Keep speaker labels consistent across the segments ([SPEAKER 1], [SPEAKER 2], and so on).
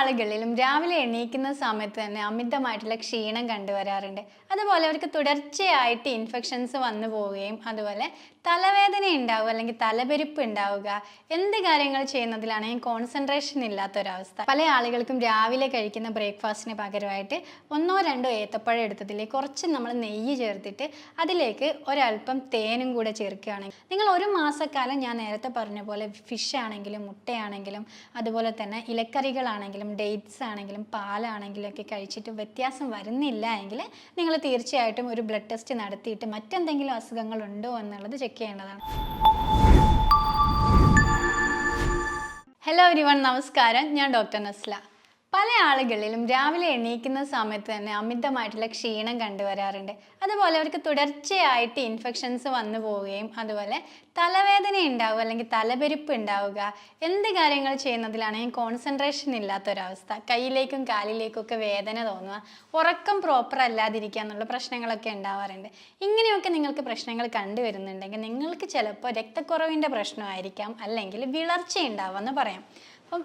[SPEAKER 1] ആളുകളിലും രാവിലെ എണീക്കുന്ന സമയത്ത് തന്നെ അമിതമായിട്ടുള്ള ക്ഷീണം കണ്ടുവരാറുണ്ട്. അതുപോലെ അവർക്ക് തുടർച്ചയായിട്ട് ഇൻഫെക്ഷൻസ് വന്നു പോവുകയും അതുപോലെ തലവേദന ഉണ്ടാവുക അല്ലെങ്കിൽ തലപെരുപ്പ് ഉണ്ടാവുക, എന്ത് കാര്യങ്ങൾ ചെയ്യുന്നതിലാണെങ്കിൽ കോൺസെൻട്രേഷൻ ഇല്ലാത്തൊരവസ്ഥ. പല ആളുകൾക്കും രാവിലെ കഴിക്കുന്ന ബ്രേക്ക്ഫാസ്റ്റിന് പകരമായിട്ട് ഒന്നോ രണ്ടോ ഏത്തപ്പഴം എടുത്തതിലേക്ക് കുറച്ച് നമ്മൾ നെയ്യ് ചേർത്തിട്ട് അതിലേക്ക് ഒരല്പം തേനും കൂടെ ചേർക്കുകയാണെങ്കിൽ നിങ്ങൾ ഒരു മാസക്കാലം ഞാൻ നേരത്തെ പറഞ്ഞ പോലെ ഫിഷ് ആണെങ്കിലും മുട്ടയാണെങ്കിലും അതുപോലെ തന്നെ ഇലക്കറികളാണെങ്കിലും ഡേറ്റ്സ് ആണെങ്കിലും പാലാണെങ്കിലും ഒക്കെ കഴിച്ചിട്ട് വ്യത്യാസം വരുന്നില്ല എങ്കിൽ നിങ്ങൾ തീർച്ചയായിട്ടും ഒരു ബ്ലഡ് ടെസ്റ്റ് നടത്തിയിട്ട് മറ്റെന്തെങ്കിലും അസുഖങ്ങളുണ്ടോ എന്നുള്ളത് ചെക്ക് ചെയ്യേണ്ടതാണ്. ഹലോ എവരിവൺ, നമസ്കാരം. ഞാൻ ഡോക്ടർ നസ്ല. പല ആളുകളിലും രാവിലെ എണീക്കുന്ന സമയത്ത് തന്നെ അമിതമായിട്ടുള്ള ക്ഷീണം കണ്ടുവരാറുണ്ട്. അതുപോലെ അവർക്ക് തുടർച്ചയായിട്ട് ഇൻഫെക്ഷൻസ് വന്നു പോവുകയും അതുപോലെ തലവേദന ഉണ്ടാവുക അല്ലെങ്കിൽ തലപെരുപ്പ് ഉണ്ടാവുക, എന്ത് കാര്യങ്ങൾ ചെയ്യുന്നതിലാണെങ്കിൽ കോൺസെൻട്രേഷൻ ഇല്ലാത്തൊരവസ്ഥ, കയ്യിലേക്കും കാലിലേക്കും ഒക്കെ വേദന തോന്നുക, ഉറക്കം പ്രോപ്പർ അല്ലാതിരിക്കുക എന്നുള്ള പ്രശ്നങ്ങളൊക്കെ ഉണ്ടാവാറുണ്ട്. ഇങ്ങനെയൊക്കെ നിങ്ങൾക്ക് പ്രശ്നങ്ങൾ കണ്ടുവരുന്നുണ്ടെങ്കിൽ നിങ്ങൾക്ക് ചിലപ്പോൾ രക്തക്കുറവിൻ്റെ പ്രശ്നമായിരിക്കാം, അല്ലെങ്കിൽ വിളർച്ച ഉണ്ടാവുമെന്ന് പറയാം. അപ്പം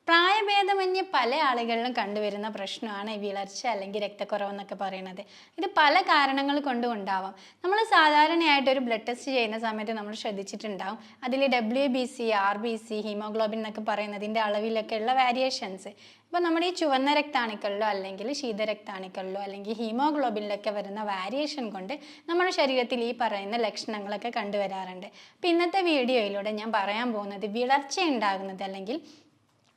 [SPEAKER 1] പ്രായഭേദമന്യേ പല ആളുകളിലും കണ്ടുവരുന്ന പ്രശ്നമാണ് ഈ വിളർച്ച അല്ലെങ്കിൽ രക്തക്കുറവ് എന്നൊക്കെ പറയുന്നത്. ഇത് പല കാരണങ്ങൾ കൊണ്ടും ഉണ്ടാവാം. നമ്മൾ സാധാരണയായിട്ട് ഒരു ബ്ലഡ് ടെസ്റ്റ് ചെയ്യുന്ന സമയത്ത് നമ്മൾ ശ്രദ്ധിച്ചിട്ടുണ്ടാവും, അതിൽ WBC, RBC, ഹീമോഗ്ലോബിൻ എന്നൊക്കെ പറയുന്നതിൻ്റെ അളവിലൊക്കെ ഉള്ള വേരിയേഷൻസ്. ഇപ്പോൾ നമ്മുടെ ഈ ചുവന്ന രക്താണുക്കളിലോ അല്ലെങ്കിൽ ശീതരക്താണുക്കളിലോ അല്ലെങ്കിൽ ഹീമോഗ്ലോബിനിലൊക്കെ വരുന്ന വേരിയേഷൻ കൊണ്ട് നമ്മുടെ ശരീരത്തിൽ ഈ പറയുന്ന ലക്ഷണങ്ങളൊക്കെ കണ്ടുവരാറുണ്ട്. അപ്പോൾ ഇന്നത്തെ വീഡിയോയിലൂടെ ഞാൻ പറയാൻ പോകുന്നത് വിളർച്ച ഉണ്ടാകുന്നത് അല്ലെങ്കിൽ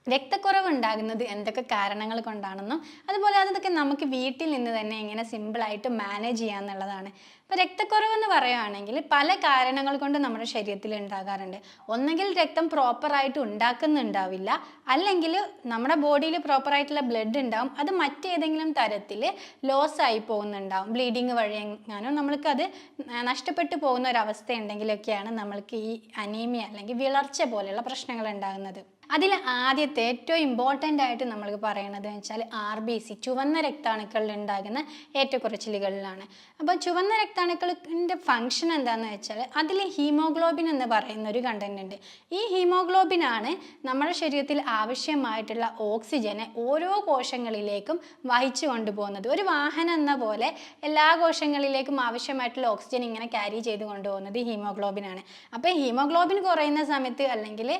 [SPEAKER 1] രക്തക്കുറവ് ഉണ്ടാകുന്നത് എന്തൊക്കെ കാരണങ്ങൾ കൊണ്ടാണെന്നും അതുപോലെ അതൊക്കെ നമുക്ക് വീട്ടിൽ നിന്ന് തന്നെ എങ്ങനെ സിമ്പിളായിട്ട് മാനേജ് ചെയ്യാമെന്നുള്ളതാണ്. ഇപ്പോൾ രക്തക്കുറവ് എന്ന് പറയുകയാണെങ്കിൽ പല കാരണങ്ങൾ കൊണ്ട് നമ്മുടെ ശരീരത്തിൽ ഉണ്ടാകാറുണ്ട്. ഒന്നെങ്കിൽ രക്തം പ്രോപ്പറായിട്ട് ഉണ്ടാക്കുന്നുണ്ടാവില്ല, അല്ലെങ്കിൽ നമ്മുടെ ബോഡിയിൽ പ്രോപ്പറായിട്ടുള്ള ബ്ലഡ് ഉണ്ടാവും, അത് മറ്റേതെങ്കിലും തരത്തിൽ ലോസ് ആയി പോകുന്നുണ്ടാവും. ബ്ലീഡിങ് വഴി എങ്ങാനും നമ്മൾക്കത് നഷ്ടപ്പെട്ടു പോകുന്ന ഒരവസ്ഥ ഉണ്ടെങ്കിലൊക്കെയാണ് നമ്മൾക്ക് ഈ അനീമിയ അല്ലെങ്കിൽ വിളർച്ച പോലെയുള്ള പ്രശ്നങ്ങൾ ഉണ്ടാകുന്നത്. അതിൽ ആദ്യത്തെ ഏറ്റവും ഇമ്പോർട്ടൻ്റ് ആയിട്ട് നമ്മൾ പറയുന്നത് വെച്ചാൽ RBC, ചുവന്ന രക്താണുക്കളിൽ ഉണ്ടാകുന്ന ഏറ്റക്കുറച്ചിലുകളിലാണ്. അപ്പോൾ ചുവന്ന രക്താണുക്കളിൻ്റെ ഫങ്ഷൻ എന്താണെന്ന് വെച്ചാൽ അതിൽ ഹീമോഗ്ലോബിൻ എന്ന് പറയുന്ന ഒരു കണ്ടന്റ് ഉണ്ട്. ഈ ഹീമോഗ്ലോബിനാണ് നമ്മുടെ ശരീരത്തിൽ ആവശ്യമായിട്ടുള്ള ഓക്സിജനെ ഓരോ കോശങ്ങളിലേക്കും വഹിച്ചു കൊണ്ടുപോകുന്നത്. ഒരു വാഹനം എന്ന പോലെ എല്ലാ കോശങ്ങളിലേക്കും ആവശ്യമായിട്ടുള്ള ഓക്സിജൻ ഇങ്ങനെ ക്യാരി ചെയ്ത് കൊണ്ടുപോകുന്നത് ഹീമോഗ്ലോബിനാണ്. അപ്പോൾ ഹീമോഗ്ലോബിൻ കുറയുന്ന സമയത്ത് അല്ലെങ്കിൽ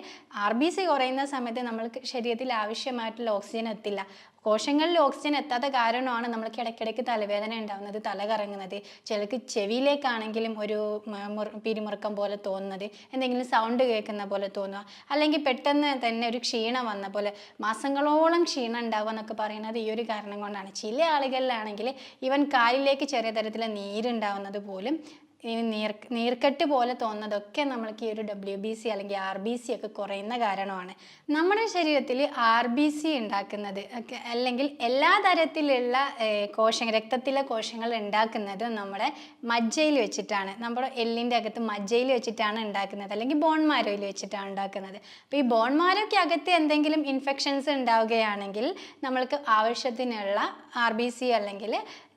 [SPEAKER 1] RBC കുറയുന്ന സമയത്ത് നമ്മൾക്ക് ശരീരത്തിൽ ആവശ്യമായിട്ടുള്ള ഓക്സിജൻ എത്തില്ല. കോശങ്ങളിൽ ഓക്സിജൻ എത്താത്ത കാരണമാണ് നമ്മൾക്ക് ഇടയ്ക്കിടയ്ക്ക് തലവേദന ഉണ്ടാകുന്നത്, തല കറങ്ങുന്നത്, ചിലർക്ക് ചെവിയിലേക്കാണെങ്കിലും ഒരു പിരിമുറുക്കം പോലെ തോന്നുന്നത്, എന്തെങ്കിലും സൗണ്ട് കേൾക്കുന്ന പോലെ തോന്നുക, അല്ലെങ്കിൽ പെട്ടെന്ന് തന്നെ ഒരു ക്ഷീണം വന്ന പോലെ മാസങ്ങളോളം ക്ഷീണം ഉണ്ടാവുക എന്നൊക്കെ പറയുന്നത് ഈ ഒരു കാരണം കൊണ്ടാണ്. ചില ആളുകളിലാണെങ്കിൽ ഈവൻ കാലിലേക്ക് ചെറിയ തരത്തിൽ നീരുണ്ടാവുന്നത് പോലും ഈ നീർക്കെട്ട് പോലെ തോന്നുന്നതൊക്കെ നമ്മൾക്ക് ഈ ഒരു WBC അല്ലെങ്കിൽ RBC ഒക്കെ കുറയുന്ന കാരണമാണ്. നമ്മുടെ ശരീരത്തിൽ RBC ഉണ്ടാക്കുന്നത് അല്ലെങ്കിൽ എല്ലാ തരത്തിലുള്ള രക്തത്തിലെ കോശങ്ങൾ ഉണ്ടാക്കുന്നത് നമ്മുടെ മജ്ജയിൽ വെച്ചിട്ടാണ്, നമ്മുടെ എല്ലിൻ്റെ അകത്ത് മജ്ജയിൽ വെച്ചിട്ടാണ് ഉണ്ടാക്കുന്നത്, അല്ലെങ്കിൽ ബോൺ മാരോയിൽ വെച്ചിട്ടാണ് ഉണ്ടാക്കുന്നത്. അപ്പോൾ ഈ ബോൺ മാരോയ്ക്ക് അകത്ത് എന്തെങ്കിലും ഇൻഫെക്ഷൻസ് ഉണ്ടാവുകയാണെങ്കിൽ നമ്മൾക്ക് ആവശ്യത്തിനുള്ള RBC അല്ലെങ്കിൽ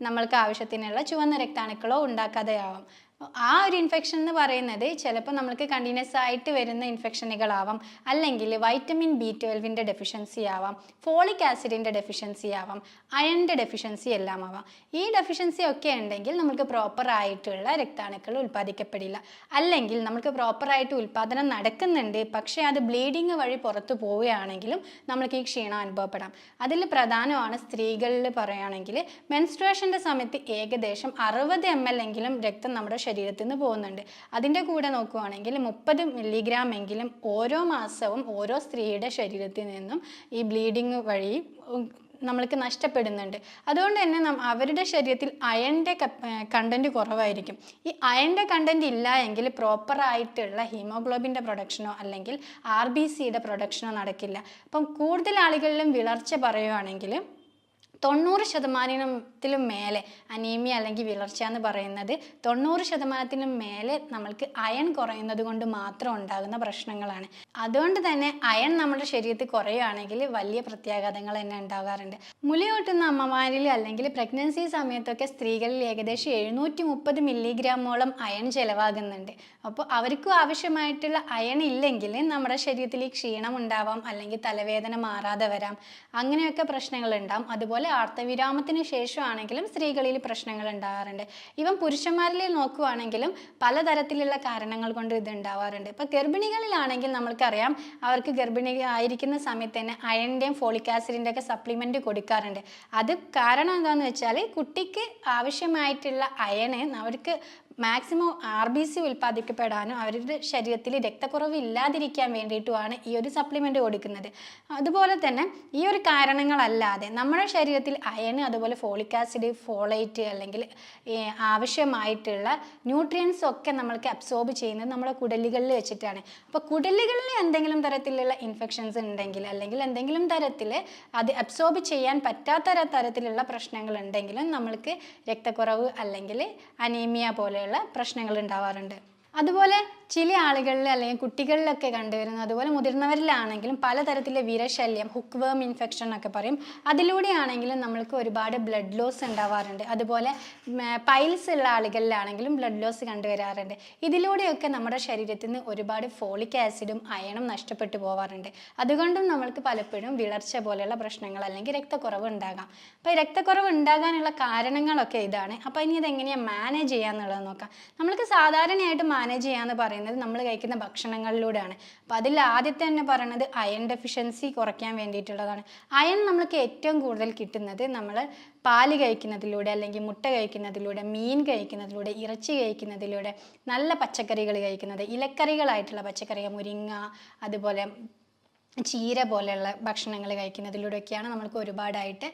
[SPEAKER 1] നമ്മൾക്ക് ആവശ്യത്തിനുള്ള ചുവന്ന രക്താണുക്കളോ ഉണ്ടാക്കാതെയാവാം. ആ ഒരു ഇൻഫെക്ഷൻ എന്ന് പറയുന്നത് ചിലപ്പോൾ നമ്മൾക്ക് കണ്ടിന്യൂസ് ആയിട്ട് വരുന്ന ഇൻഫെക്ഷനുകളാവാം, അല്ലെങ്കിൽ വൈറ്റമിൻ B12 ഡെഫിഷ്യൻസി ആവാം, ഫോളിക് ആസിഡിൻ്റെ ഡെഫിഷ്യൻസി ആവാം, അയണിൻ്റെ ഡെഫിഷ്യൻസി എല്ലാം ആവാം. ഈ ഡെഫിഷ്യൻസി ഒക്കെ ഉണ്ടെങ്കിൽ നമുക്ക് പ്രോപ്പറായിട്ടുള്ള രക്താണുക്കൾ ഉൽപ്പാദിക്കപ്പെടില്ല. അല്ലെങ്കിൽ നമുക്ക് പ്രോപ്പറായിട്ട് ഉൽപ്പാദനം നടക്കുന്നുണ്ട്, പക്ഷേ അത് ബ്ലീഡിങ് വഴി പുറത്തു പോവുകയാണെങ്കിലും നമ്മൾക്ക് ഈ ക്ഷീണം അനുഭവപ്പെടാം. അതിൽ പ്രധാനമാണ് സ്ത്രീകളിൽ പറയുകയാണെങ്കിൽ മെൻസ്ട്രുവേഷൻ്റെ സമയത്ത് ഏകദേശം 60 ml എങ്കിലും രക്തം നമ്മുടെ ശരീരത്തിൽ നിന്ന് പോകുന്നുണ്ട്. അതിൻ്റെ കൂടെ നോക്കുകയാണെങ്കിൽ 30 മില്ലിഗ്രാം എങ്കിലും ഓരോ മാസവും ഓരോ സ്ത്രീയുടെ ശരീരത്തിൽ നിന്നും ഈ ബ്ലീഡിങ് വഴി നമ്മൾക്ക് നഷ്ടപ്പെടുന്നുണ്ട്. അതുകൊണ്ട് തന്നെ അവരുടെ ശരീരത്തിൽ അയണിൻ്റെ കണ്ടൻറ്റ് കുറവായിരിക്കും. ഈ അയണിൻ്റെ കണ്ടൻറ്റ് ഇല്ല എങ്കിൽ പ്രോപ്പറായിട്ടുള്ള ഹീമോഗ്ലോബിൻ്റെ പ്രൊഡക്ഷനോ അല്ലെങ്കിൽ RBCയുടെ പ്രൊഡക്ഷനോ നടക്കില്ല. അപ്പം കൂടുതൽ ആളുകളിലും വിളർച്ച പറയുകയാണെങ്കിൽ 90% മേലെ അനീമിയ അല്ലെങ്കിൽ വിളർച്ച എന്ന് പറയുന്നത് 90% മേലെ നമ്മൾക്ക് അയൺ കുറയുന്നത് കൊണ്ട് മാത്രം ഉണ്ടാകുന്ന പ്രശ്നങ്ങളാണ്. അതുകൊണ്ട് തന്നെ അയൺ നമ്മുടെ ശരീരത്തിൽ കുറയുകയാണെങ്കിൽ വലിയ പ്രത്യാഘാതങ്ങൾ തന്നെ ഉണ്ടാകാറുണ്ട്. മുലയൂട്ടുന്ന അമ്മമാരിൽ അല്ലെങ്കിൽ പ്രഗ്നൻസി സമയത്തൊക്കെ സ്ത്രീകളിൽ ഏകദേശം 730 മില്ലിഗ്രാമോളം അയൺ ചിലവാകുന്നുണ്ട്. അപ്പോൾ അവർക്കും ആവശ്യമായിട്ടുള്ള അയൺ ഇല്ലെങ്കിൽ നമ്മുടെ ശരീരത്തിൽ ഈ ക്ഷീണം ഉണ്ടാവാം, അല്ലെങ്കിൽ തലവേദന മാറാതെ വരാം, അങ്ങനെയൊക്കെ പ്രശ്നങ്ങൾ ഉണ്ടാകും. അതുപോലെ ആർത്തവിരാമത്തിന് ശേഷമാണെങ്കിലും സ്ത്രീകളിൽ പ്രശ്നങ്ങൾ ഉണ്ടാകാറുണ്ട്. ഇവൻ പുരുഷന്മാരിൽ നോക്കുവാണെങ്കിലും പലതരത്തിലുള്ള കാരണങ്ങൾ കൊണ്ട് ഇത് ഉണ്ടാവാറുണ്ട്. ഇപ്പം ഗർഭിണികളിലാണെങ്കിൽ നമ്മൾക്കറിയാം, അവർക്ക് ഗർഭിണി ആയിരിക്കുന്ന സമയത്ത് തന്നെ അയണിൻ്റെയും ഫോളിക് ആസിഡിൻ്റെ ഒക്കെ സപ്ലിമെൻറ്റ് കൊടുക്കാറുണ്ട്. അത് കാരണം എന്താണെന്ന് വെച്ചാൽ കുട്ടിക്ക് ആവശ്യമായിട്ടുള്ള അയണ് അവർക്ക് മാക്സിമം RBC ഉൽപ്പാദിക്കപ്പെടാനും അവരുടെ ശരീരത്തിൽ രക്തക്കുറവ് ഇല്ലാതിരിക്കാൻ വേണ്ടിയിട്ടുമാണ് ഈ ഒരു സപ്ലിമെൻ്റ് കൊടുക്കുന്നത്. അതുപോലെ തന്നെ ഈ ഒരു കാരണങ്ങളല്ലാതെ നമ്മുടെ ശരീരത്തിൽ അയൺ, അതുപോലെ ഫോളിക് ആസിഡ്, ഫോളേറ്റ് അല്ലെങ്കിൽ ആവശ്യമായിട്ടുള്ള ന്യൂട്രിയൻസ് ഒക്കെ നമ്മൾക്ക് അബ്സോർബ് ചെയ്യുന്നത് നമ്മുടെ കുടലുകളിൽ വെച്ചിട്ടാണ്. അപ്പോൾ കുടലുകളിൽ എന്തെങ്കിലും തരത്തിലുള്ള ഇൻഫെക്ഷൻസ് ഉണ്ടെങ്കിൽ അല്ലെങ്കിൽ എന്തെങ്കിലും തരത്തിൽ അത് അബ്സോർബ് ചെയ്യാൻ പറ്റാത്ത തരത്തിലുള്ള പ്രശ്നങ്ങൾ ഉണ്ടെങ്കിലും നമ്മൾക്ക് രക്തക്കുറവ് അല്ലെങ്കിൽ അനീമിയ പോലെയുള്ള പ്രശ്നങ്ങൾ ഉണ്ടാവാറുണ്ട്. അതുപോലെ ചില ആളുകളിൽ അല്ലെങ്കിൽ കുട്ടികളിലൊക്കെ കണ്ടുവരുന്നു, അതുപോലെ മുതിർന്നവരിലാണെങ്കിലും പലതരത്തിലെ വിരശല്യം, ഹുക്ക് വേം ഇൻഫെക്ഷൻ എന്നൊക്കെ പറയും, അതിലൂടെയാണെങ്കിലും നമ്മൾക്ക് ഒരുപാട് ബ്ലഡ് ലോസ് ഉണ്ടാവാറുണ്ട്. അതുപോലെ പൈൽസ് ഉള്ള ആളുകളിലാണെങ്കിലും ബ്ലഡ് ലോസ് കണ്ടുവരാറുണ്ട്. ഇതിലൂടെയൊക്കെ നമ്മുടെ ശരീരത്തിൽ നിന്ന് ഒരുപാട് ഫോളിക് ആസിഡും അയണും നഷ്ടപ്പെട്ടു പോവാറുണ്ട്. അതുകൊണ്ടും നമ്മൾക്ക് പലപ്പോഴും വിളർച്ച പോലെയുള്ള പ്രശ്നങ്ങൾ അല്ലെങ്കിൽ രക്തക്കുറവ് ഉണ്ടാകാം. അപ്പോൾ രക്തക്കുറവ് ഉണ്ടാകാനുള്ള കാരണങ്ങളൊക്കെ ഇതാണ്. അപ്പോൾ ഇനി ഇതെങ്ങനെയാണ് മാനേജ് ചെയ്യാന്നുള്ളത് നോക്കാം. നമ്മൾക്ക് സാധാരണയായിട്ട് മാനേജ് ചെയ്യാന്ന് പറയുന്നത് നമ്മൾ കഴിക്കുന്ന ഭക്ഷണങ്ങളിലൂടെയാണ്. അപ്പോൾ അതിൽ ആദ്യത്തെ തന്നെ പറയുന്നത് അയൺ ഡെഫിഷ്യൻസി കുറയ്ക്കാൻ വേണ്ടിയിട്ടുള്ളതാണ്. അയൺ നമ്മൾക്ക് ഏറ്റവും കൂടുതൽ കിട്ടുന്നത് നമ്മൾ പാല് കഴിക്കുന്നതിലൂടെ, അല്ലെങ്കിൽ മുട്ട കഴിക്കുന്നതിലൂടെ, മീൻ കഴിക്കുന്നതിലൂടെ, ഇറച്ചി കഴിക്കുന്നതിലൂടെ, നല്ല പച്ചക്കറികൾ കഴിക്കുന്നത്, ഇലക്കറികളായിട്ടുള്ള പച്ചക്കറികൾ, മുരിങ്ങ, അതുപോലെ ചീര പോലെയുള്ള ഭക്ഷണങ്ങൾ കഴിക്കുന്നതിലൂടെയൊക്കെയാണ് നമ്മൾക്ക് ഒരുപാടായിട്ട്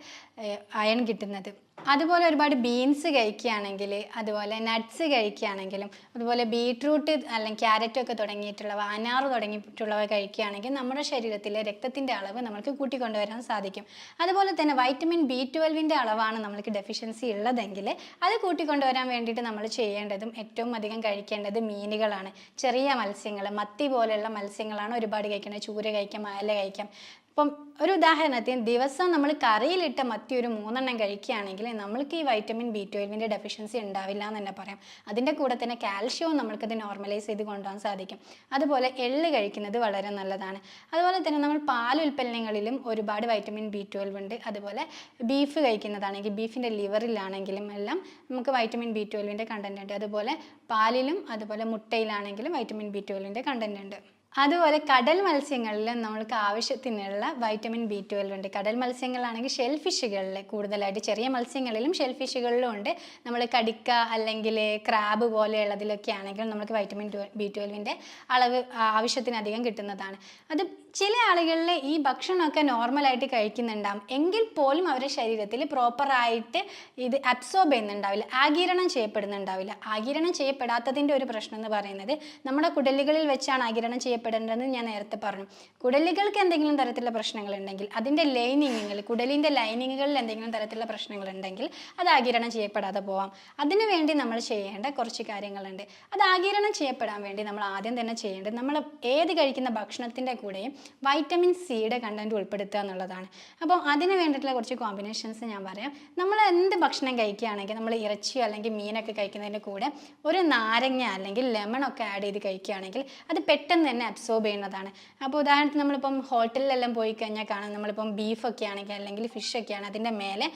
[SPEAKER 1] അയൺ കിട്ടുന്നത്. അതുപോലെ ഒരുപാട് ബീൻസ് കഴിക്കുകയാണെങ്കിൽ, അതുപോലെ നട്ട്സ് കഴിക്കുകയാണെങ്കിലും, അതുപോലെ ബീട്രൂട്ട് അല്ലെങ്കിൽ ക്യാരറ്റ് ഒക്കെ തുടങ്ങിയിട്ടുള്ളവ, അനാറ് തുടങ്ങിയിട്ടുള്ളവ കഴിക്കുകയാണെങ്കിൽ നമ്മുടെ ശരീരത്തിലെ രക്തത്തിൻ്റെ അളവ് നമുക്ക് കൂട്ടിക്കൊണ്ടുവരാൻ സാധിക്കും. അതുപോലെ തന്നെ വൈറ്റമിൻ B12 അളവാണ് നമ്മൾക്ക് ഡെഫിഷ്യൻസി ഉള്ളതെങ്കിൽ അത് കൂട്ടിക്കൊണ്ടുവരാൻ വേണ്ടിയിട്ട് നമ്മൾ ചെയ്യേണ്ടതും ഏറ്റവും അധികം കഴിക്കേണ്ടത് മീനുകളാണ്. ചെറിയ മത്സ്യങ്ങൾ, മത്തി പോലെയുള്ള മത്സ്യങ്ങളാണ് ഒരുപാട് കഴിക്കേണ്ടത്. ചൂര കഴിക്കാം, അയല കഴിക്കാം. ഇപ്പം ഒരു ഉദാഹരണത്തിന് ദിവസം നമ്മൾ കറിയിലിട്ട മത്തി ഒരു 3 എണ്ണം കഴിക്കുകയാണെങ്കിൽ നമ്മൾക്ക് ഈ വൈറ്റമിൻ B12 ഡെഫിഷ്യൻസി ഉണ്ടാവില്ല എന്ന് തന്നെ പറയാം. അതിൻ്റെ കൂടെ തന്നെ കാൽഷ്യവും നമ്മൾക്കത് നോർമലൈസ് ചെയ്ത് കൊണ്ടുപോകാൻ സാധിക്കും. അതുപോലെ എള്ള് കഴിക്കുന്നത് വളരെ നല്ലതാണ്. അതുപോലെ തന്നെ നമ്മൾ പാൽ ഉൽപ്പന്നങ്ങളിലും ഒരുപാട് വൈറ്റമിൻ B12 ഉണ്ട്. അതുപോലെ ബീഫ് കഴിക്കുന്നതാണെങ്കിൽ ബീഫിൻ്റെ ലിവറിലാണെങ്കിലും എല്ലാം നമുക്ക് വൈറ്റമിൻ B12 കണ്ടന്റ് ഉണ്ട്. അതുപോലെ പാലിലും അതുപോലെ മുട്ടയിലാണെങ്കിലും വൈറ്റമിൻ B12 കണ്ടന്റ് ഉണ്ട്. അതുപോലെ കടൽ മത്സ്യങ്ങളിൽ നമ്മൾക്ക് ആവശ്യത്തിനുള്ള വൈറ്റമിൻ B12 ഉണ്ട്. കടൽ മത്സ്യങ്ങളാണെങ്കിൽ ഷെൽ ഫിഷുകളിൽ കൂടുതലായിട്ട്, ചെറിയ മത്സ്യങ്ങളിലും ഷെൽ ഫിഷുകളിലും ഉണ്ട്. നമ്മൾ കടിക്ക അല്ലെങ്കിൽ ക്രാബ് പോലെയുള്ളതിലൊക്കെ ആണെങ്കിലും നമുക്ക് വൈറ്റമിൻ B12 അളവ് ആവശ്യത്തിനധികം കിട്ടുന്നതാണ്. അത് ചില ആളുകളിൽ ഈ ഭക്ഷണമൊക്കെ നോർമലായിട്ട് കഴിക്കുന്നുണ്ടാവും, എങ്കിൽ പോലും അവരുടെ ശരീരത്തിൽ പ്രോപ്പറായിട്ട് ഇത് അബ്സോർബ് ചെയ്യുന്നുണ്ടാവില്ല, ആഗിരണം ചെയ്യപ്പെടുന്നുണ്ടാവില്ല. ആഗിരണം ചെയ്യപ്പെടാത്തതിൻ്റെ ഒരു പ്രശ്നം എന്ന് പറയുന്നത് നമ്മുടെ കുടലുകളിൽ വെച്ചാണ് ആഗിരണം ചെയ്യപ്പെടേണ്ടതെന്ന് ഞാൻ നേരത്തെ പറഞ്ഞു. കുടലുകൾക്ക് എന്തെങ്കിലും തരത്തിലുള്ള പ്രശ്നങ്ങൾ ഉണ്ടെങ്കിൽ, അതിൻ്റെ ലൈനിങ്ങുകൾ, കുടലിൻ്റെ ലൈനിങ്ങുകളിൽ എന്തെങ്കിലും തരത്തിലുള്ള പ്രശ്നങ്ങൾ ഉണ്ടെങ്കിൽ അത് ആഗിരണം ചെയ്യപ്പെടാതെ പോവാം. അതിനുവേണ്ടി നമ്മൾ ചെയ്യേണ്ട കുറച്ച് കാര്യങ്ങളുണ്ട്. അത് ആഗിരണം ചെയ്യപ്പെടാൻ വേണ്ടി നമ്മൾ ആദ്യം തന്നെ ചെയ്യേണ്ടത്, നമ്മൾ ഏത് കഴിക്കുന്ന ഭക്ഷണത്തിൻ്റെ കൂടെയും വൈറ്റമിൻ സിയുടെ കണ്ടന്റ് ഉൾപ്പെടുത്തുക എന്നുള്ളതാണ്. അപ്പോൾ അതിന് വേണ്ടിയിട്ടുള്ള കുറച്ച് കോമ്പിനേഷൻസ് ഞാൻ പറയാം. നമ്മൾ എന്ത് ഭക്ഷണം കഴിക്കുകയാണെങ്കിൽ, നമ്മൾ ഇറച്ചിയോ അല്ലെങ്കിൽ മീനൊക്കെ കഴിക്കുന്നതിൻ്റെ കൂടെ ഒരു നാരങ്ങ അല്ലെങ്കിൽ ലെമണൊക്കെ ആഡ് ചെയ്ത് കഴിക്കുകയാണെങ്കിൽ അത് പെട്ടെന്ന് തന്നെ അബ്സോർബ് ചെയ്യുന്നതാണ്. അപ്പോൾ ഉദാഹരണത്തിന് നമ്മളിപ്പം ഹോട്ടലിലെല്ലാം പോയി കഴിഞ്ഞാൽ കാണാം, നമ്മളിപ്പം ബീഫൊക്കെ ആണെങ്കിൽ അല്ലെങ്കിൽ ഫിഷൊക്കെയാണ് അതിൻ്റെ മേലെ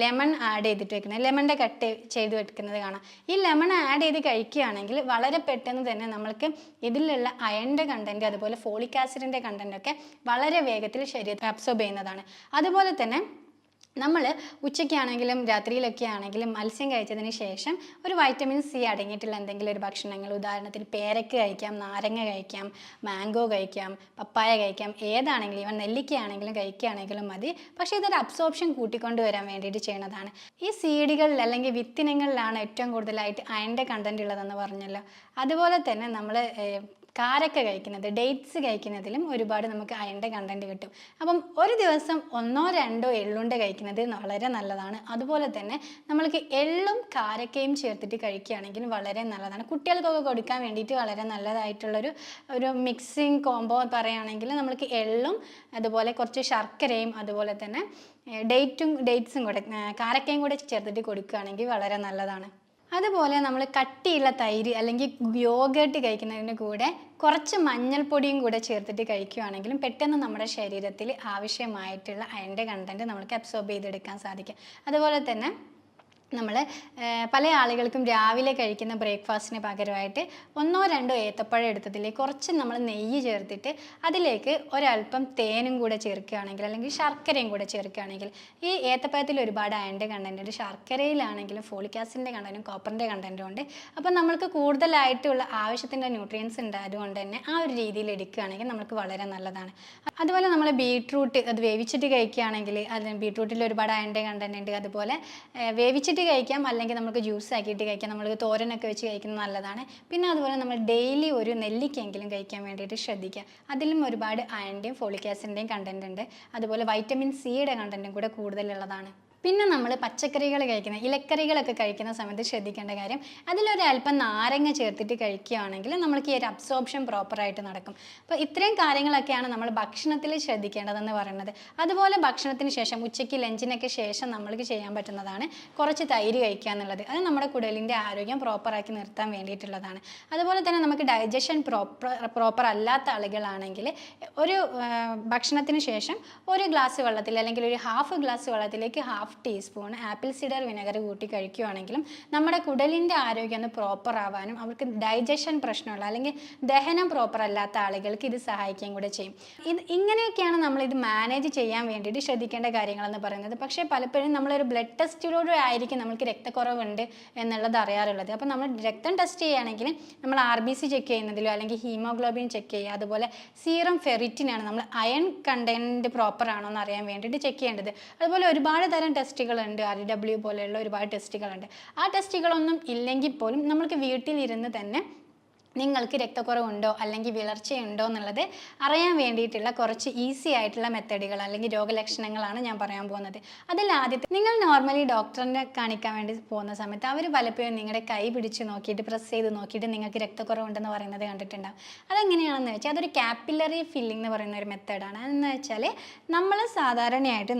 [SPEAKER 1] ലെമൺ ആഡ് ചെയ്തിട്ട് വെക്കുന്നത്, ലെമണിൻ്റെ കട്ട് ചെയ്ത് വെക്കുന്നത് കാണാം. ഈ ലെമൺ ആഡ് ചെയ്ത് കഴിക്കുകയാണെങ്കിൽ വളരെ പെട്ടെന്ന് തന്നെ നമ്മൾക്ക് ഇതിലുള്ള അയണിൻ്റെ കണ്ടന്റ്, അതുപോലെ ഫോളിക് ആസിഡിൻ്റെ കണ്ടന്റ് ഒക്കെ വളരെ വേഗത്തിൽ ശരീരത്തിൽ അബ്സോർബ് ചെയ്യുന്നതാണ്. അതുപോലെ തന്നെ നമ്മൾ ഉച്ചയ്ക്കാണെങ്കിലും രാത്രിയിലൊക്കെ ആണെങ്കിലും മത്സ്യം കഴിച്ചതിന് ശേഷം ഒരു വൈറ്റമിൻ സി അടങ്ങിയിട്ടുള്ള എന്തെങ്കിലും ഒരു ഭക്ഷണങ്ങൾ, ഉദാഹരണത്തിന് പേരക്ക കഴിക്കാം, നാരങ്ങ കഴിക്കാം, മാംഗോ കഴിക്കാം, പപ്പായ കഴിക്കാം, ഏതാണെങ്കിലും ഇവൻ നെല്ലിക്കയാണെങ്കിലും കഴിക്കുകയാണെങ്കിലും മതി. പക്ഷേ ഇതൊരു അബ്സോർപ്ഷൻ കൂട്ടിക്കൊണ്ടുവരാൻ വേണ്ടിയിട്ട് ചെയ്യുന്നതാണ്. ഈ സീഡുകളിൽ അല്ലെങ്കിൽ വിത്തിനങ്ങളിലാണ് ഏറ്റവും കൂടുതലായിട്ട് അയണിൻ്റെ കണ്ടന്റ് ഉള്ളതെന്ന് പറഞ്ഞല്ലോ. അതുപോലെ തന്നെ നമ്മൾ കാരക്ക കഴിക്കുന്നത്, ഡേറ്റ്സ് കഴിക്കുന്നതിലും ഒരുപാട് നമുക്ക് അയണിൻ്റെ കണ്ടൻറ്റ് കിട്ടും. അപ്പം ഒരു ദിവസം 1-2 എള്ളുണ്ട കഴിക്കുന്നത് വളരെ നല്ലതാണ്. അതുപോലെ തന്നെ നമ്മൾക്ക് എള്ളും കാരക്കയും ചേർത്തിട്ട് കഴിക്കുകയാണെങ്കിൽ വളരെ നല്ലതാണ്. കുട്ടികൾക്കൊക്കെ കൊടുക്കാൻ വേണ്ടിയിട്ട് വളരെ നല്ലതായിട്ടുള്ളൊരു മിക്സിങ് കോംബോ പറയുകയാണെങ്കിൽ നമ്മൾക്ക് എള്ളും അതുപോലെ കുറച്ച് ശർക്കരയും അതുപോലെ തന്നെ ഡേറ്റ്സും കൂടെ കാരക്കയും കൂടെ ചേർത്തിട്ട് കൊടുക്കുകയാണെങ്കിൽ വളരെ നല്ലതാണ്. അതുപോലെ നമ്മൾ കട്ടിയുള്ള തൈര് അല്ലെങ്കിൽ യോഗേട്ട് കഴിക്കുന്നതിന് കൂടെ കുറച്ച് മഞ്ഞൾപ്പൊടിയും കൂടെ ചേർത്തിട്ട് കഴിക്കുകയാണെങ്കിലും പെട്ടെന്ന് നമ്മുടെ ശരീരത്തിൽ ആവശ്യമായിട്ടുള്ള അയണിൻ്റെ കണ്ടൻറ്റ് നമുക്ക് അബ്സോർബ് ചെയ്തെടുക്കാൻ സാധിക്കും. അതുപോലെ തന്നെ നമ്മൾ പല ആളുകൾക്കും രാവിലെ കഴിക്കുന്ന ബ്രേക്ക്ഫാസ്റ്റിന് പകരമായിട്ട് 1-2 ഏത്തപ്പഴം എടുത്തതിലേക്ക് കുറച്ച് നമ്മൾ നെയ്യ് ചേർത്തിട്ട് അതിലേക്ക് ഒരല്പം തേനും കൂടെ ചേർക്കുകയാണെങ്കിൽ അല്ലെങ്കിൽ ശർക്കരയും കൂടെ ചേർക്കുകയാണെങ്കിൽ, ഈ ഏത്തപ്പഴത്തിൽ ഒരുപാട് അയണിൻ്റെ കണ്ടൻറ്റ് ഉണ്ട്, ശർക്കരയിലാണെങ്കിലും ഫോളിക് ആസിഡിൻ്റെ കണ്ടൻറ്റും കോപ്പറിൻ്റെ കണ്ടൻറ്റും ഉണ്ട്. അപ്പം നമ്മൾക്ക് കൂടുതലായിട്ടുള്ള ആവശ്യത്തിൻ്റെ ന്യൂട്രിയൻസ് ഉണ്ടായതുകൊണ്ട് തന്നെ ആ ഒരു രീതിയിൽ എടുക്കുകയാണെങ്കിൽ നമുക്ക് വളരെ നല്ലതാണ്. അതുപോലെ നമ്മൾ ബീട്രൂട്ട് അത് വേവിച്ചിട്ട് കഴിക്കുകയാണെങ്കിൽ ബീട്രൂട്ടിൽ ഒരുപാട് അയണിൻ്റെ കണ്ടൻറ്റ് ഉണ്ട്. അതുപോലെ വേവിച്ചിട്ട് കഴിക്കാം, അല്ലെങ്കിൽ നമുക്ക് ജ്യൂസ് ആക്കിയിട്ട് കഴിക്കാം, നമ്മൾ തോരനൊക്കെ വെച്ച് കഴിക്കുന്നത് നല്ലതാണ്. പിന്നെ അതുപോലെ നമ്മൾ ഡെയിലി ഒരു നെല്ലിക്കെങ്കിലും കഴിക്കാൻ വേണ്ടിയിട്ട് ശ്രദ്ധിക്കുക. അതിലും ഒരുപാട് അയണിൻ്റെയും ഫോളിക് ആസിഡിൻ്റെയും കണ്ടൻറ്റ് ഉണ്ട്. അതുപോലെ വൈറ്റമിൻ സിയുടെ കണ്ടൻറ്റും കൂടെ കൂടുതലുള്ളതാണ്. പിന്നെ നമ്മൾ പച്ചക്കറികൾ കഴിക്കുന്ന ഇലക്കറികളൊക്കെ കഴിക്കുന്ന സമയത്ത് ശ്രദ്ധിക്കേണ്ട കാര്യം, അതിലൊരല്പം നാരങ്ങ ചേർത്തിട്ട് കഴിക്കുകയാണെങ്കിൽ നമ്മൾക്ക് ഈ ഒരു അബ്സോർപ്ഷൻ പ്രോപ്പറായിട്ട് നടക്കും. അപ്പോൾ ഇത്രയും കാര്യങ്ങളൊക്കെയാണ് നമ്മൾ ഭക്ഷണത്തിൽ ശ്രദ്ധിക്കേണ്ടതെന്ന് പറയുന്നത്. അതുപോലെ ഭക്ഷണത്തിന് ശേഷം ഉച്ചയ്ക്ക് ലഞ്ചിനൊക്കെ ശേഷം നമ്മൾക്ക് ചെയ്യാൻ പറ്റുന്നതാണ് കുറച്ച് തൈര് കഴിക്കുക എന്നുള്ളത്. അത് നമ്മുടെ കുടലിൻ്റെ ആരോഗ്യം പ്രോപ്പറാക്കി നിർത്താൻ വേണ്ടിയിട്ടുള്ളതാണ്. അതുപോലെ തന്നെ നമുക്ക് ഡൈജഷൻ പ്രോപ്പർ അല്ലാത്ത ആളുകളാണെങ്കിൽ ഒരു ഭക്ഷണത്തിന് ശേഷം ഒരു ഗ്ലാസ് വെള്ളത്തിൽ അല്ലെങ്കിൽ ഒരു ഹാഫ് ഗ്ലാസ് വെള്ളത്തിലേക്ക് half teaspoon apple cider vinegar കൂട്ടി കഴിക്കുകയാണെങ്കിലും നമ്മുടെ കുടലിൻ്റെ ആരോഗ്യം ഒന്ന് പ്രോപ്പർ ആവാനും അവർക്ക് ഡൈജഷൻ പ്രശ്നമുള്ള അല്ലെങ്കിൽ ദഹനം പ്രോപ്പർ അല്ലാത്ത ആളുകൾക്ക് ഇത് സഹായിക്കുകയും കൂടെ ചെയ്യും. ഇങ്ങനെയൊക്കെയാണ് നമ്മളിത് മാനേജ് ചെയ്യാൻ വേണ്ടിയിട്ട് ശ്രദ്ധിക്കേണ്ട കാര്യങ്ങളെന്ന് പറയുന്നത്. പക്ഷേ പലപ്പോഴും നമ്മളൊരു ബ്ലഡ് ടെസ്റ്റിലൂടെ ആയിരിക്കും നമുക്ക് രക്തക്കുറവുണ്ട് എന്നുള്ളത് അറിയാറുള്ളത്. അപ്പോൾ നമ്മൾ രക്തം ടെസ്റ്റ് ചെയ്യുകയാണെങ്കിൽ നമ്മൾ RBC ചെക്ക് ചെയ്യുന്നതിലോ അല്ലെങ്കിൽ ഹീമോഗ്ലോബിൻ ചെക്ക് ചെയ്യുക, അതുപോലെ സീറം ഫെറിറ്റിനാണ് നമ്മൾ അയൺ കണ്ടൻറ്റ് പ്രോപ്പർ ആണോ എന്ന് അറിയാൻ വേണ്ടിയിട്ട് ചെക്ക് ചെയ്യേണ്ടത്. അതുപോലെ ഒരുപാട് തരം ടെസ്റ്റുകളുണ്ട്, RW പോലെയുള്ള ഒരുപാട് ടെസ്റ്റുകളുണ്ട്. ആ ടെസ്റ്റുകളൊന്നും ഇല്ലെങ്കിൽ പോലും നമ്മൾക്ക് വീട്ടിലിരുന്ന് തന്നെ നിങ്ങൾക്ക് രക്തക്കുറവുണ്ടോ അല്ലെങ്കിൽ വിളർച്ചയുണ്ടോ എന്നുള്ളത് അറിയാൻ വേണ്ടിയിട്ടുള്ള കുറച്ച് ഈസി ആയിട്ടുള്ള മെത്തേഡുകൾ അല്ലെങ്കിൽ രോഗലക്ഷണങ്ങളാണ് ഞാൻ പറയാൻ പോകുന്നത്. അതിൽ ആദ്യത്തെ, നിങ്ങൾ നോർമലി ഡോക്ടറിനെ കാണിക്കാൻ വേണ്ടി പോകുന്ന സമയത്ത് അവർ പലപ്പോഴും നിങ്ങളുടെ കൈ പിടിച്ച് നോക്കിയിട്ട് പ്രസ് ചെയ്ത് നോക്കിയിട്ട് നിങ്ങൾക്ക് രക്തക്കുറവുണ്ടെന്ന് പറയുന്നത് കണ്ടിട്ടുണ്ടാകും. അതെങ്ങനെയാണെന്ന് വെച്ചാൽ അതൊരു കാപ്പിലറി ഫില്ലിംഗ് എന്ന് പറയുന്ന ഒരു മെത്തേഡാണ്. അതെന്ന് വെച്ചാൽ നമ്മൾ സാധാരണയായിട്ട്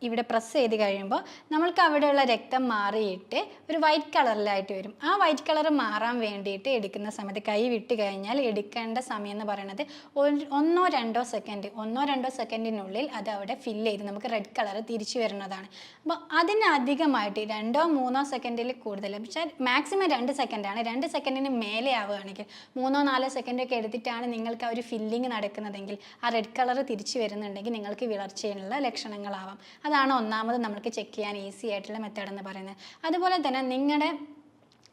[SPEAKER 1] ഇവിടെ പ്രസ് ചെയ്ത് കഴിയുമ്പോൾ നമ്മൾക്ക് അവിടെയുള്ള രക്തം മാറിയിട്ട് ഒരു വൈറ്റ് കളറിലായിട്ട് വരും. ആ വൈറ്റ് കളർ മാറാൻ വേണ്ടിയിട്ട് എടുക്കുന്ന സമയത്ത് കൈ വിട്ട് കഴിഞ്ഞാൽ എടുക്കേണ്ട സമയം എന്ന് പറയുന്നത് 1-2 സെക്കൻഡിനുള്ളിൽ അത് അവിടെ ഫില്ല് ചെയ്ത് നമുക്ക് റെഡ് കളർ തിരിച്ചു വരുന്നതാണ്. അപ്പോൾ അതിനധികമായിട്ട് 2-3 സെക്കൻഡിൽ കൂടുതൽ, പക്ഷേ മാക്സിമം 2 സെക്കൻഡാണ്. 2 സെക്കൻഡിന് മേലെ ആവുകയാണെങ്കിൽ 3-4 സെക്കൻഡൊക്കെ എടുത്തിട്ടാണ് നിങ്ങൾക്ക് ആ ഒരു ഫില്ലിങ് നടക്കുന്നതെങ്കിൽ ആ റെഡ് കളർ തിരിച്ചു വരുന്നുണ്ടെങ്കിൽ നിങ്ങൾക്ക് വിളർച്ചയുള്ള ലക്ഷണങ്ങളാവാം. അതാണ് ഒന്നാമത് നമുക്ക് ചെക്ക് ചെയ്യാൻ ഈസി ആയിട്ടുള്ള മെത്തേഡ് എന്ന് പറയുന്നത്. അതുപോലെ തന്നെ നിങ്ങളുടെ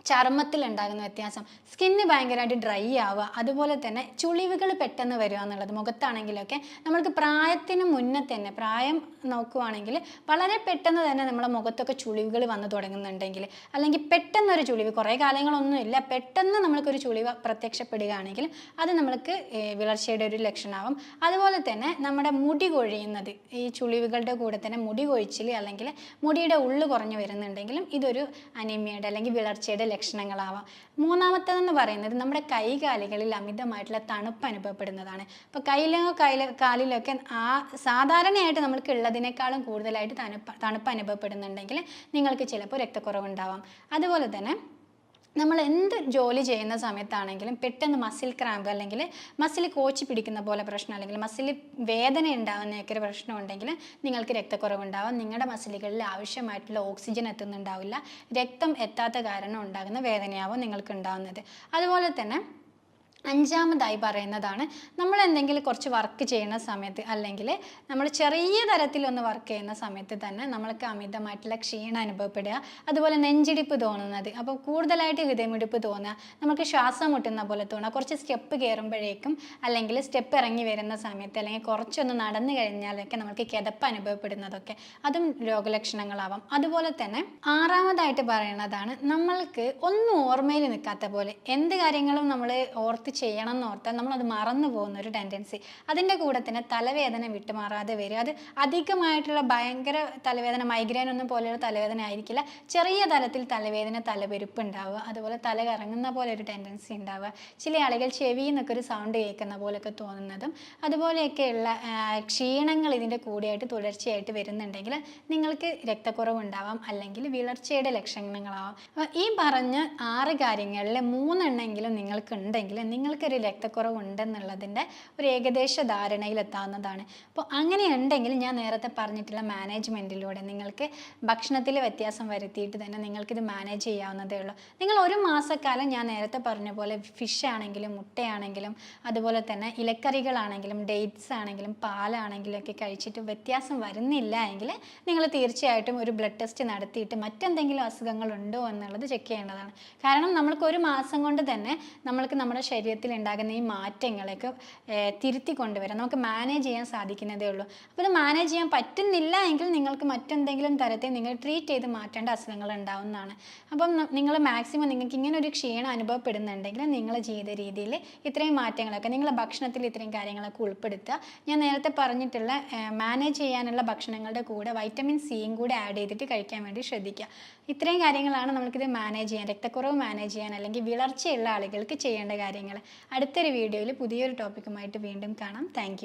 [SPEAKER 1] ചർമ്മത്തിൽ ഉണ്ടാകുന്ന വ്യത്യാസം, സ്കിന്ന് ഭയങ്കരമായിട്ട് ഡ്രൈ ആവുക, അതുപോലെ തന്നെ ചുളിവുകൾ പെട്ടെന്ന് വരിക എന്നുള്ളത് മുഖത്താണെങ്കിലൊക്കെ നമ്മൾക്ക് പ്രായത്തിന് മുന്നേ തന്നെ, പ്രായം നോക്കുവാണെങ്കിൽ വളരെ പെട്ടെന്ന് തന്നെ നമ്മുടെ മുഖത്തൊക്കെ ചുളിവുകൾ വന്ന് തുടങ്ങുന്നുണ്ടെങ്കിൽ, അല്ലെങ്കിൽ പെട്ടെന്നൊരു ചുളിവ്, കുറേ കാലങ്ങളൊന്നുമില്ല, പെട്ടെന്ന് നമ്മൾക്കൊരു ചുളിവ് പ്രത്യക്ഷപ്പെടുകയാണെങ്കിൽ അത് നമ്മൾക്ക് വിളർച്ചയുടെ ഒരു ലക്ഷണമാവും. അതുപോലെ തന്നെ നമ്മുടെ മുടി കൊഴിയുന്നത്, ഈ ചുളിവുകളുടെ കൂടെ തന്നെ മുടി കൊഴിച്ചിൽ അല്ലെങ്കിൽ മുടിയുടെ ഉള്ളു കുറഞ്ഞു വരുന്നുണ്ടെങ്കിലും ഇതൊരു അനീമിയയുടെ അല്ലെങ്കിൽ വിളർച്ചയുടെ ലക്ഷണങ്ങളാവാം. മൂന്നാമത്തേതെന്ന് പറയുന്നത് നമ്മുടെ കൈകാലുകളിൽ അമിതമായിട്ടുള്ള തണുപ്പ് അനുഭവപ്പെടുന്നതാണ്. അപ്പോൾ കാലിലൊക്കെ സാധാരണയായിട്ട് നമ്മൾക്ക് ഉള്ളതിനേക്കാളും കൂടുതലായിട്ട് തണുപ്പ് അനുഭവപ്പെടുന്നുണ്ടെങ്കിൽ നിങ്ങൾക്ക് ചിലപ്പോൾ രക്തക്കുറവുണ്ടാവാം. അതുപോലെ തന്നെ നമ്മൾ എന്ത് ജോലി ചെയ്യുന്ന സമയത്താണെങ്കിലും പെട്ടെന്ന് മസിൽ ക്രാമ്പ് അല്ലെങ്കിൽ മസിൽ കോച്ചി പിടിക്കുന്ന പോലെ പ്രശ്നം, അല്ലെങ്കിൽ മസിൽ വേദന ഉണ്ടാകുന്നതൊക്കെ ഒരു പ്രശ്നം ഉണ്ടെങ്കിൽ നിങ്ങൾക്ക് രക്തക്കുറവുണ്ടാവാം. നിങ്ങളുടെ മസിലുകളിൽ ആവശ്യമായിട്ടുള്ള ഓക്സിജൻ എത്തുന്നുണ്ടാവില്ല, രക്തം എത്താത്ത കാരണം ഉണ്ടാകുന്ന വേദനയാവും നിങ്ങൾക്ക് ഉണ്ടാകുന്നത്. അതുപോലെ തന്നെ അഞ്ചാമതായി പറയുന്നതാണ്, നമ്മൾ എന്തെങ്കിലും കുറച്ച് വർക്ക് ചെയ്യുന്ന സമയത്ത് അല്ലെങ്കിൽ നമ്മൾ ചെറിയ തരത്തിലൊന്ന് വർക്ക് ചെയ്യുന്ന സമയത്ത് തന്നെ നമ്മൾക്ക് അമിതമായിട്ടുള്ള ക്ഷീണം അനുഭവപ്പെടുക, അതുപോലെ നെഞ്ചിടിപ്പ് തോന്നുന്നത്, അപ്പോൾ കൂടുതലായിട്ട് ഹൃദയമിടിപ്പ് തോന്നുക, നമുക്ക് ശ്വാസം മുട്ടുന്ന പോലെ തോന്നുക, കുറച്ച് സ്റ്റെപ്പ് കയറുമ്പോഴേക്കും അല്ലെങ്കിൽ സ്റ്റെപ്പ് ഇറങ്ങി വരുന്ന സമയത്ത് അല്ലെങ്കിൽ കുറച്ചൊന്ന് നടന്നു കഴിഞ്ഞാലൊക്കെ നമുക്ക് കിതപ്പ് അനുഭവപ്പെടുന്നതൊക്കെ അതും രോഗലക്ഷണങ്ങളാവാം. അതുപോലെ തന്നെ ആറാമതായിട്ട് പറയുന്നതാണ്, നമ്മൾക്ക് ഒന്നും ഓർമ്മയിൽ നിൽക്കാത്ത പോലെ, എന്ത് കാര്യങ്ങളും നമ്മൾ ഓർത്ത് ചെയ്യണം എന്ന് ഓർത്താൽ നമ്മളത് മറന്നു പോകുന്ന ഒരു ടെൻഡൻസി. അതിൻ്റെ കൂടെ തന്നെ തലവേദന വിട്ടുമാറാതെ വരും. അത് അധികമായിട്ടുള്ള ഭയങ്കര തലവേദന, മൈഗ്രെയിൻ ഒന്നും പോലെയുള്ള തലവേദന ആയിരിക്കില്ല. ചെറിയ തലത്തിൽ തലവേദന, തലപെരുപ്പ് ഉണ്ടാവുക, അതുപോലെ തല കറങ്ങുന്ന പോലെ ഒരു ടെൻഡൻസി ഉണ്ടാവുക, ചില ആളുകൾ ചെവിയിൽ നിന്നൊക്കെ ഒരു സൗണ്ട് കേൾക്കുന്ന പോലെയൊക്കെ തോന്നുന്നതും അതുപോലെയൊക്കെയുള്ള ക്ഷീണങ്ങൾ ഇതിൻ്റെ കൂടെയായിട്ട് തുടർച്ചയായിട്ട് വരുന്നുണ്ടെങ്കിൽ നിങ്ങൾക്ക് രക്തക്കുറവ് ഉണ്ടാവാം, അല്ലെങ്കിൽ വിളർച്ചയുടെ ലക്ഷണങ്ങളാവാം. അപ്പോൾ ഈ പറഞ്ഞ 6 കാര്യങ്ങളിൽ 3 എണ്ണമെങ്കിലും നിങ്ങൾക്ക് ഉണ്ടെങ്കിൽ നിങ്ങൾക്കൊരു രക്തക്കുറവ് ഉണ്ടെന്നുള്ളതിൻ്റെ ഒരു ഏകദേശ ധാരണയിലെത്താവുന്നതാണ്. അപ്പോൾ അങ്ങനെ ഉണ്ടെങ്കിൽ ഞാൻ നേരത്തെ പറഞ്ഞിട്ടുള്ള മാനേജ്മെൻറ്റിലൂടെ നിങ്ങൾക്ക് ഭക്ഷണത്തിൽ വ്യത്യാസം വരുത്തിയിട്ട് തന്നെ നിങ്ങൾക്കിത് മാനേജ് ചെയ്യാവുന്നതേ ഉള്ളൂ. നിങ്ങൾ ഒരു മാസക്കാലം ഞാൻ നേരത്തെ പറഞ്ഞ പോലെ ഫിഷ് ആണെങ്കിലും മുട്ടയാണെങ്കിലും അതുപോലെ തന്നെ ഇലക്കറികളാണെങ്കിലും ഡേറ്റ്സ് ആണെങ്കിലും പാലാണെങ്കിലും ഒക്കെ കഴിച്ചിട്ട് വ്യത്യാസം വരുന്നില്ല എങ്കിൽ നിങ്ങൾ തീർച്ചയായിട്ടും ഒരു ബ്ലഡ് ടെസ്റ്റ് നടത്തിയിട്ട് മറ്റെന്തെങ്കിലും അസുഖങ്ങളുണ്ടോ എന്നുള്ളത് ചെക്ക് ചെയ്യേണ്ടതാണ്. കാരണം നമ്മൾക്ക് ഒരു മാസം കൊണ്ട് തന്നെ നമ്മൾക്ക് നമ്മുടെ ശരീരത്തിൽ ഉണ്ടാകുന്ന ഈ മാറ്റങ്ങളൊക്കെ തിരുത്തി കൊണ്ടുവരാം, നമുക്ക് മാനേജ് ചെയ്യാൻ സാധിക്കുന്നതേ ഉള്ളൂ. അപ്പോൾ ഇത് മാനേജ് ചെയ്യാൻ പറ്റുന്നില്ല എങ്കിൽ നിങ്ങൾക്ക് മറ്റെന്തെങ്കിലും തരത്തിൽ നിങ്ങൾ ട്രീറ്റ് ചെയ്ത് മാറ്റേണ്ട അസുഖങ്ങൾ ഉണ്ടാവുന്നതാണ്. അപ്പം നിങ്ങൾ മാക്സിമം നിങ്ങൾക്ക് ഇങ്ങനെ ഒരു ക്ഷീണം അനുഭവപ്പെടുന്നുണ്ടെങ്കിൽ നിങ്ങൾ ചെയ്ത രീതിയിൽ ഇത്രയും മാറ്റങ്ങളൊക്കെ നിങ്ങളുടെ ഭക്ഷണത്തിൽ ഇത്രയും കാര്യങ്ങളൊക്കെ ഉൾപ്പെടുത്തുക. ഞാൻ നേരത്തെ പറഞ്ഞിട്ടുള്ള മാനേജ് ചെയ്യാനുള്ള ഭക്ഷണങ്ങളുടെ കൂടെ വൈറ്റമിൻ സിയും കൂടെ ആഡ് ചെയ്തിട്ട് കഴിക്കാൻ വേണ്ടി ശ്രദ്ധിക്കുക. ഇത്രയും കാര്യങ്ങളാണ് നമുക്കിത് മാനേജ് ചെയ്യാൻ, രക്തക്കുറവ് മാനേജ് ചെയ്യാൻ അല്ലെങ്കിൽ വിളർച്ചയുള്ള ആളുകൾക്ക് ചെയ്യേണ്ട കാര്യങ്ങൾ. അടുത്തൊരു വീഡിയോയിൽ പുതിയൊരു ടോപ്പിക്കുമായിട്ട് വീണ്ടും കാണാം. താങ്ക്